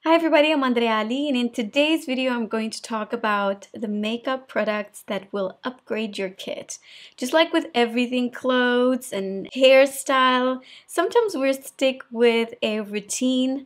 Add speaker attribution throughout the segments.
Speaker 1: Hi everybody, I'm Andrea, and in today's video I'm going to talk about the makeup products that will upgrade your kit. Just like with everything, clothes and hairstyle, sometimes we stick with a routine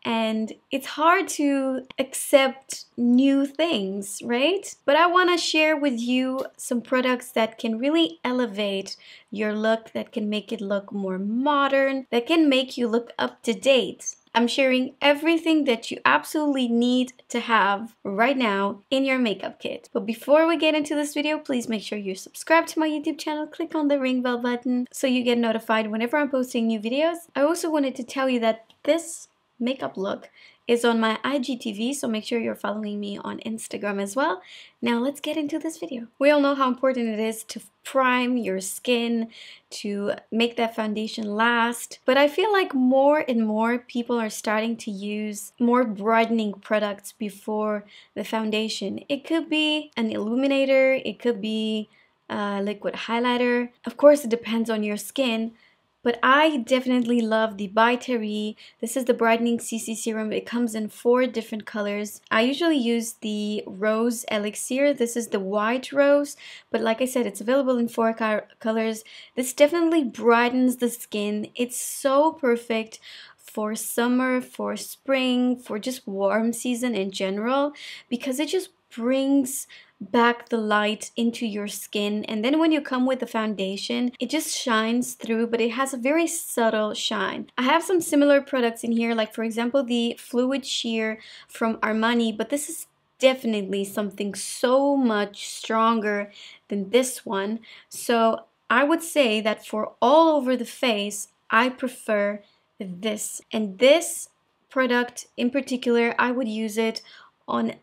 Speaker 1: and it's hard to accept new things, right? But I want to share with you some products that can really elevate your look, that can make it look more modern, that can make you look up to date. I'm sharing everything that you absolutely need to have right now in your makeup kit. But before we get into this video, please make sure you're subscribed to my YouTube channel. Click on the ring bell button so you get notified whenever I'm posting new videos. I also wanted to tell you that this makeup look is on my IGTV, so make sure you're following me on Instagram as well. Now let's get into this video. We all know how important it is to prime your skin, to make that foundation last, but I feel like more and more people are starting to use more brightening products before the foundation. It could be an illuminator, it could be a liquid highlighter. Of course, it depends on your skin. But I definitely love the By Terry. This is the Brightening CC Serum. It comes in 4 different colors. I usually use the Rose Elixir. This is the white rose. But like I said, it's available in 4 colors. This definitely brightens the skin. It's so perfect for summer, for spring, for just warm season in general, because it just brings back the light into your skin, and then when you come with the foundation, it just shines through, but it has a very subtle shine. I have some similar products in here, like for example the Fluid Sheer from Armani, but this is definitely something so much stronger than this one. So I would say that for all over the face, I prefer this. And this product in particular, I would use it on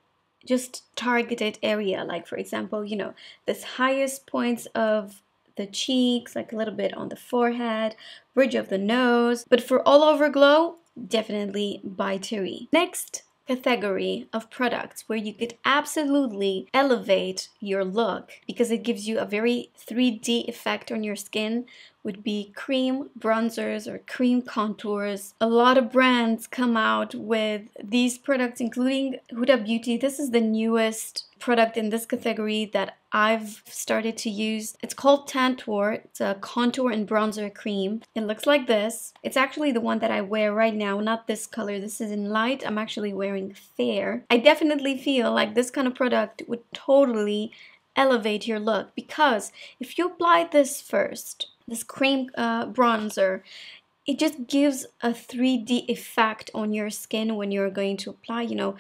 Speaker 1: just targeted area, like for example, you know, this highest points of the cheeks, like a little bit on the forehead, bridge of the nose. But for all over glow, definitely By Terry. Next category of products where you could absolutely elevate your look because it gives you a very 3D effect on your skin would be cream bronzers or cream contours. A lot of brands come out with these products, including Huda Beauty. This is the newest product in this category that I've started to use. It's called Tantour. It's a contour and bronzer cream. It looks like this. It's actually the one that I wear right now, not this color. This is in light. I'm actually wearing fair. I definitely feel like this kind of product would totally elevate your look, because if you apply this first, this cream bronzer, it just gives a 3D effect on your skin when you're going to apply, you know,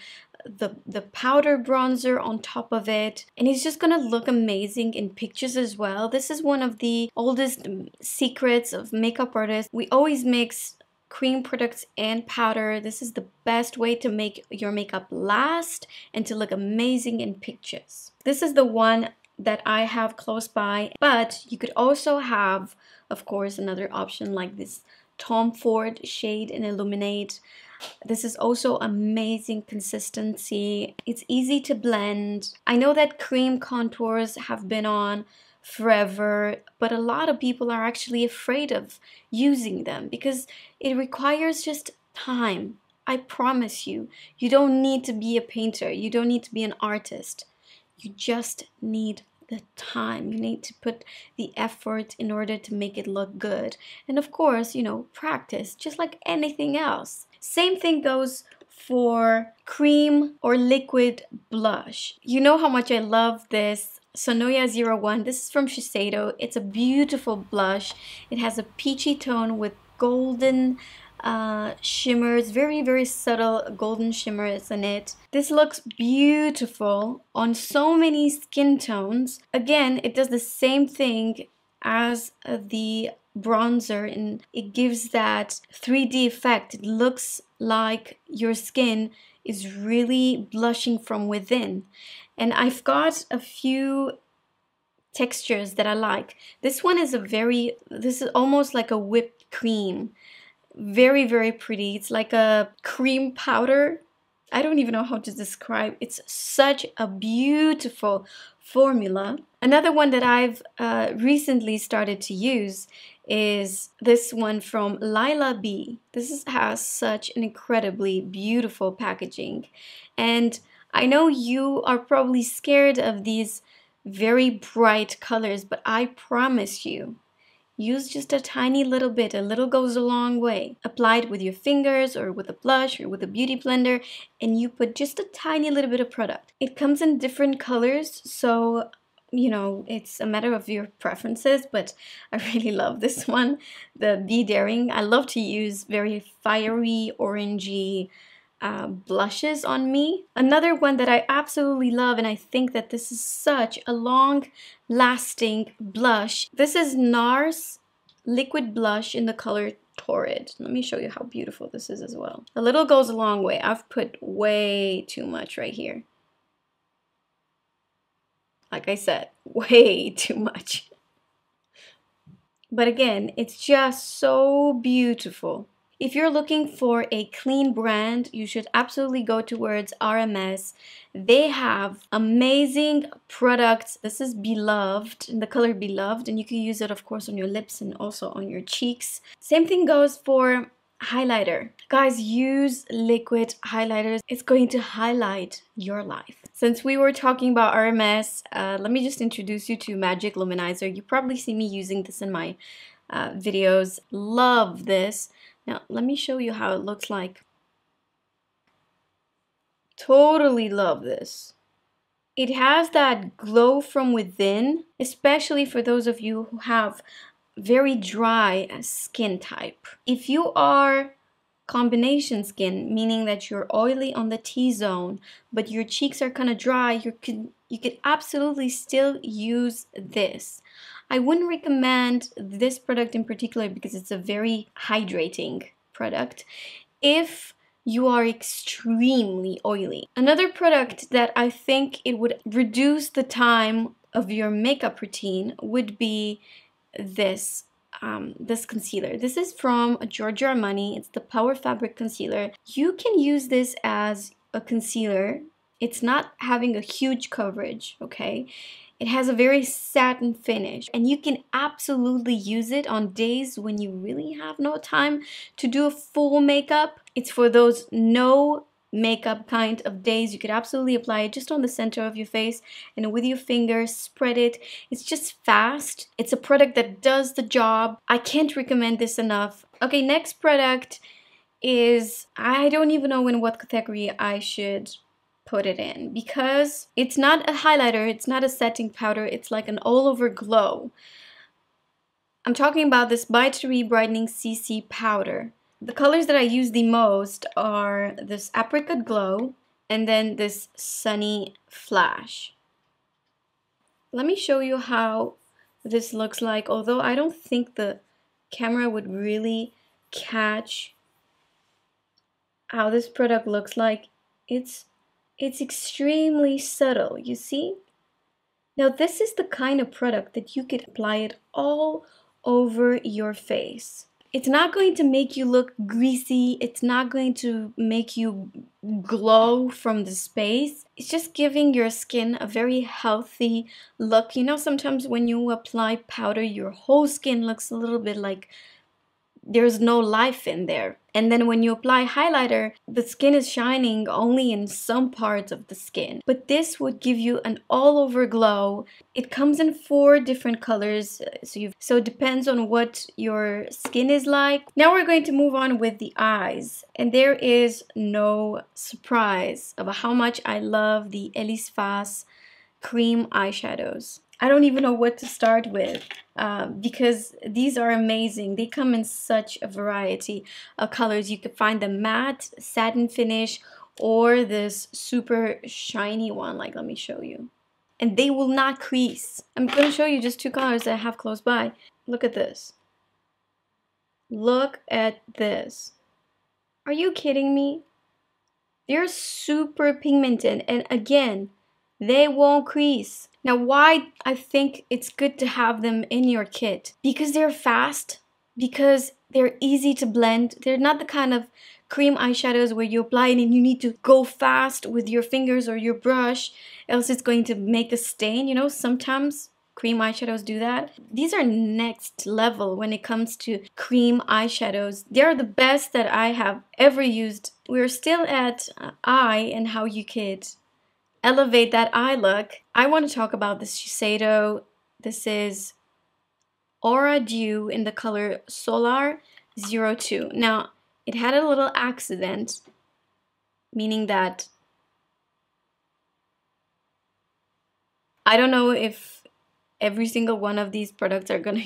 Speaker 1: the powder bronzer on top of it, and it's just gonna look amazing in pictures as well. This is one of the oldest secrets of makeup artists. We always mix cream products and powder. This is the best way to make your makeup last and to look amazing in pictures. This is the one that I have close by, but you could also have, of course, another option like this Tom Ford Shade and Illuminate. This is also amazing consistency. It's easy to blend. I know that cream contours have been on forever, but a lot of people are actually afraid of using them because it requires just time. I promise you, you don't need to be a painter. You don't need to be an artist. You just need the time. You need to put the effort in order to make it look good. And of course, you know, practice, just like anything else. Same thing goes for cream or liquid blush. You know how much I love this Sonoya 01. This is from Shiseido. It's a beautiful blush. It has a peachy tone with golden shimmers, very subtle golden shimmers in it. This looks beautiful on so many skin tones. Again, it does the same thing as the bronzer, and it gives that 3D effect. It looks like your skin is really blushing from within. And I've got a few textures that I like. This one is this is almost like a whipped cream. Very pretty. It's like a cream powder I don't even know how to describe. It's such a beautiful formula. Another one that I've recently started to use is this one from Lila B. Has such an incredibly beautiful packaging. And I know you are probably scared of these very bright colors, but I promise you, use just a tiny little bit. A little goes a long way. Apply it with your fingers or with a blush or with a beauty blender, and you put just a tiny little bit of product. It comes in different colors, so you know, it's a matter of your preferences, but I really love this one, the Be Daring. I love to use very fiery, orangey blushes on me. Another one that I absolutely love, and I think that this is such a long-lasting blush. This is NARS liquid blush in the color Torrid. Let me show you how beautiful this is as well. A little goes a long way. I've put way too much right here. Like I said, way too much. But again, it's just so beautiful. If you're looking for a clean brand, you should absolutely go towards RMS. They have amazing products. This is Beloved, in the color Beloved, and you can use it, of course, on your lips and also on your cheeks. Same thing goes for highlighter. Guys, use liquid highlighters. It's going to highlight your life. Since we were talking about RMS, let me just introduce you to Magic Luminizer. You probably see me using this in my videos. Love this. Now, let me show you how it looks like. Totally love this. It has that glow from within, especially for those of you who have very dry skin type. If you are combination skin, meaning that you're oily on the T-zone, but your cheeks are kind of dry, you could absolutely still use this. I wouldn't recommend this product in particular because it's a very hydrating product if you are extremely oily. Another product that I think it would reduce the time of your makeup routine would be this concealer. This is from Giorgio Armani. It's the Power Fabric Concealer. You can use this as a concealer. It's not having a huge coverage, okay? It has a very satin finish, and you can absolutely use it on days when you really have no time to do a full makeup. It's for those no makeup kind of days. You could absolutely apply it just on the center of your face and with your fingers spread it. It's just fast. It's a product that does the job. I can't recommend this enough. Okay, next product is, I don't even know in what category I should put it in because it's not a highlighter, it's not a setting powder, it's like an all-over glow. I'm talking about this By Three Brightening CC powder. The colors that I use the most are this Apricot Glow and then this Sunny Flash. Let me show you how this looks like, although I don't think the camera would really catch how this product looks like. It's extremely subtle, you see? Now this is the kind of product that you could apply it all over your face. It's not going to make you look greasy. It's not going to make you glow from the space. It's just giving your skin a very healthy look. You know, sometimes when you apply powder, your whole skin looks a little bit like there's no life in there. And then when you apply highlighter, the skin is shining only in some parts of the skin. But this would give you an all-over glow. It comes in 4 different colors, so it depends on what your skin is like. Now we're going to move on with the eyes. And there is no surprise about how much I love the Elise Face cream eyeshadows. I don't even know what to start with because these are amazing. They come in such a variety of colors. You could find the matte, satin finish, or this super shiny one. Like, let me show you. And they will not crease. I'm going to show you just 2 colors that I have close by. Look at this. Look at this. Are you kidding me? They're super pigmented, and again, they won't crease. Now, why I think it's good to have them in your kit? Because they're fast, because they're easy to blend. They're not the kind of cream eyeshadows where you apply it and you need to go fast with your fingers or your brush, else it's going to make a stain. You know, sometimes cream eyeshadows do that. These are next level when it comes to cream eyeshadows. They're the best that I have ever used. We're still at eye and how you could elevate that eye look. I want to talk about this Shiseido. This is Aura Dew in the color Solar 02. Now, it had a little accident, meaning that I don't know if every single one of these products are gonna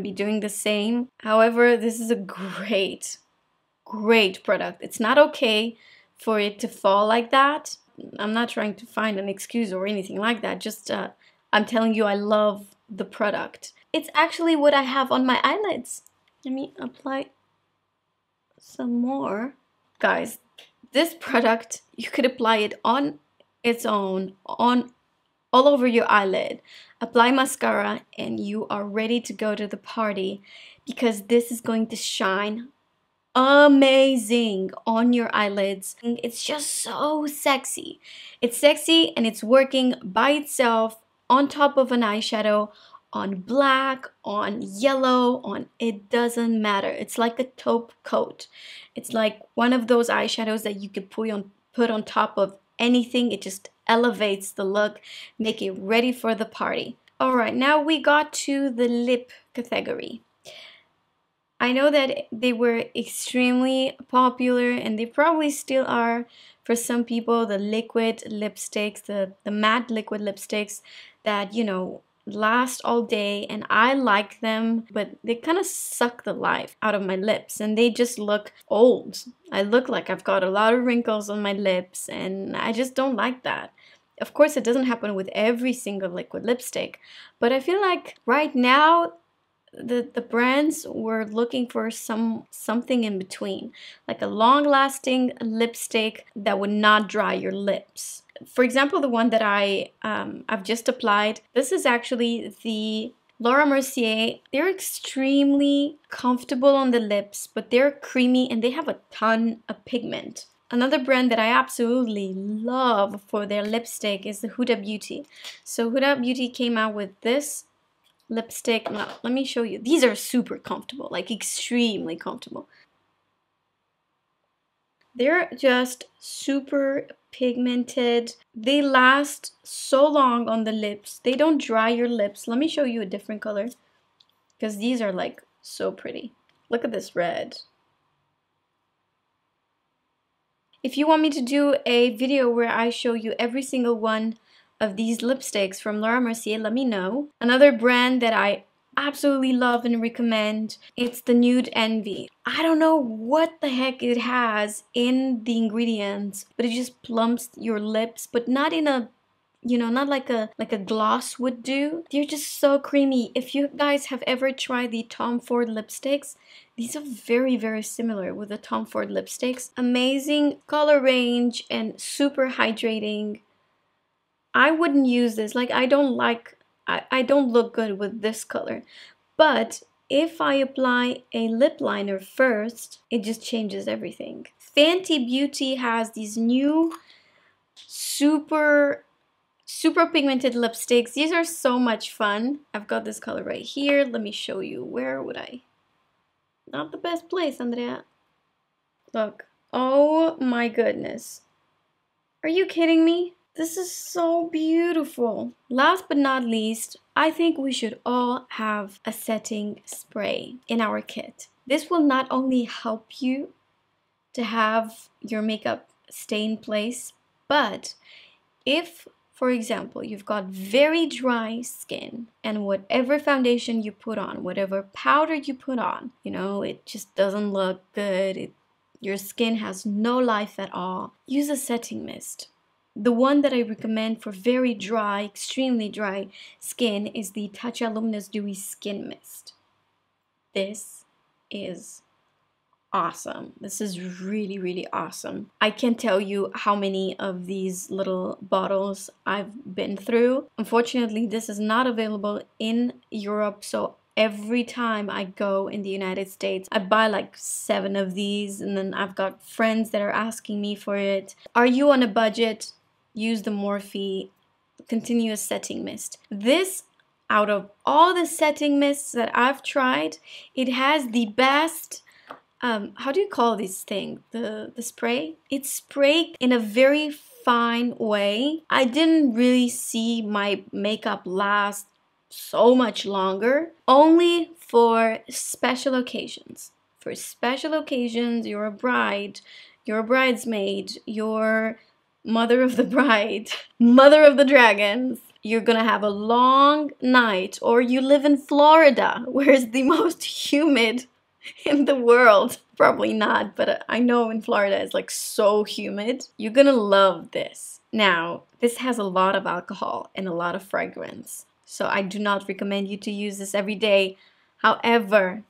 Speaker 1: be doing the same. However, this is a great product. It's not okay for it to fall like that. I'm not trying to find an excuse or anything like that. Just I'm telling you, I love the product. It's actually what I have on my eyelids. Let me apply some more. Guys, this product, you could apply it on its own, on all over your eyelid. Apply mascara and you are ready to go to the party, because this is going to shine amazing on your eyelids. It's just so sexy. It's sexy and it's working by itself on top of an eyeshadow, on black, on yellow, on it doesn't matter. It's like a taupe coat. It's like one of those eyeshadows that you could put on top of anything. It just elevates the look, make it ready for the party. All right, now we got to the lip category. I know that they were extremely popular and they probably still are for some people, the liquid lipsticks, the matte liquid lipsticks that, you know, last all day, and I like them, but they kind of suck the life out of my lips and they just look old. I look like I've got a lot of wrinkles on my lips and I just don't like that. Of course, it doesn't happen with every single liquid lipstick, but I feel like right now the brands were looking for something in between, like a long-lasting lipstick that would not dry your lips. For example, the one that I've just applied, this is actually the Laura Mercier. They're extremely comfortable on the lips, but they're creamy and they have a ton of pigment. Another brand that I absolutely love for their lipstick is the Huda Beauty. So Huda Beauty came out with this lipstick. Now, let me show you. These are super comfortable, like extremely comfortable. They're just super pigmented. They last so long on the lips. They don't dry your lips. Let me show you a different color, because these are like so pretty. Look at this red. If you want me to do a video where I show you every single one of these lipsticks from Laura Mercier, let me know. Another brand that I absolutely love and recommend, it's the Nude Envy. I don't know what the heck it has in the ingredients, but it just plumps your lips, but not in a, you know, not like a gloss would do. They're just so creamy. If you guys have ever tried the Tom Ford lipsticks, these are very, very similar with the Tom Ford lipsticks. Amazing color range and super hydrating. I wouldn't use this. Like, I don't look good with this color. But if I apply a lip liner first, it just changes everything. Fenty Beauty has these new super pigmented lipsticks. These are so much fun. I've got this color right here. Let me show you. Where would I? Not the best place, Andrea. Look. Oh my goodness. Are you kidding me? This is so beautiful. Last but not least, I think we should all have a setting spray in our kit. This will not only help you to have your makeup stay in place, but if, for example, you've got very dry skin and whatever foundation you put on, whatever powder you put on, you know, it just doesn't look good, your skin has no life at all, use a setting mist. The one that I recommend for very dry, extremely dry skin is the Tatcha Luminous Dewy Skin Mist. This is awesome. This is really, really awesome. I can't tell you how many of these little bottles I've been through. Unfortunately, this is not available in Europe, so every time I go in the United States. I buy like 7 of these, and then I've got friends that are asking me for it. Are you on a budget? Use the Morphe Continuous Setting Mist. This, out of all the setting mists that I've tried, it has the best, how do you call this thing? The spray? It's sprayed in a very fine way. I didn't really see my makeup last so much longer, only for special occasions. For special occasions, you're a bride, you're a bridesmaid, you're mother of the bride, mother of the dragons, you're gonna have a long night, or you live in Florida, where it's the most humid in the world. Probably not, but I know in Florida it's like so humid. You're gonna love this. Now, this has a lot of alcohol and a lot of fragrance, so I do not recommend you to use this every day. However,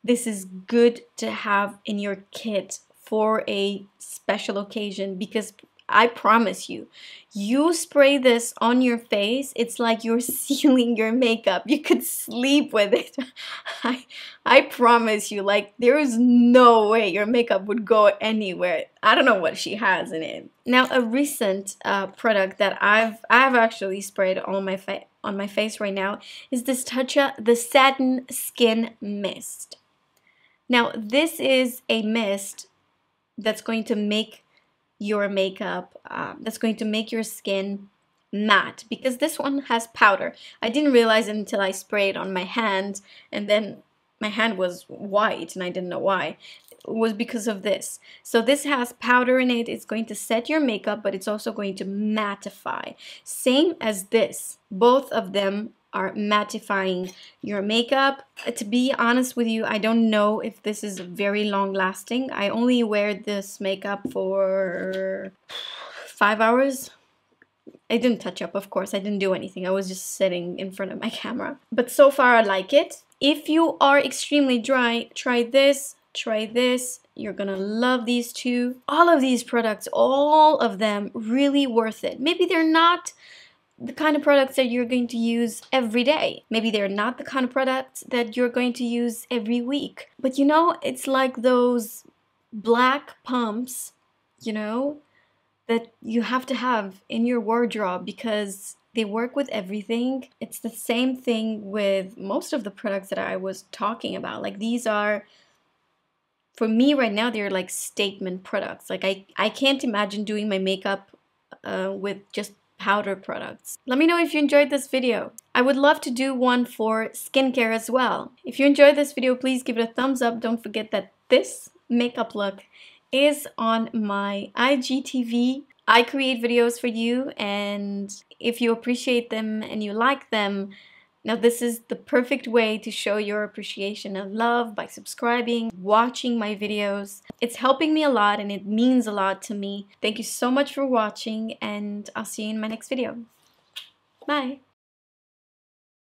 Speaker 1: this is good to have in your kit for a special occasion, because I promise you, you spray this on your face, it's like you're sealing your makeup. You could sleep with it. I promise you, like, there is no way your makeup would go anywhere. I don't know what she has in it. Now, a recent product that I've actually sprayed on my face right now is this Tatcha, the Satin Skin Mist. Now, this is a mist that's going to make your makeup, that's going to make your skin matte, because this one has powder. I didn't realize it until I sprayed on my hand, and then my hand was white and I didn't know why. It was because of this. So this has powder in it. It's going to set your makeup, but it's also going to mattify. Same as this. Both of them are mattifying your makeup. To be honest with you, I don't know if this is very long lasting. I only wear this makeup for 5 hours. I didn't touch up, of course. I didn't do anything. I was just sitting in front of my camera. But so far, I like it. If you are extremely dry, try this. Try this. You're gonna love these two. All of these products, all of them, really worth it. Maybe they're not the kind of products that you're going to use every day. Maybe they're not the kind of products that you're going to use every week. But you know, it's like those black pumps, you know, that you have to have in your wardrobe because they work with everything. It's the same thing with most of the products that I was talking about. Like, these are, for me right now, they're like statement products. Like, I can't imagine doing my makeup with just powder products. Let me know if you enjoyed this video. I would love to do one for skincare as well. If you enjoyed this video, please give it a thumbs up. Don't forget that this makeup look is on my IGTV. I create videos for you, and if you appreciate them and you like them, now this is the perfect way to show your appreciation and love by subscribing, watching my videos. It's helping me a lot and it means a lot to me. Thank you so much for watching, and I'll see you in my next video. Bye!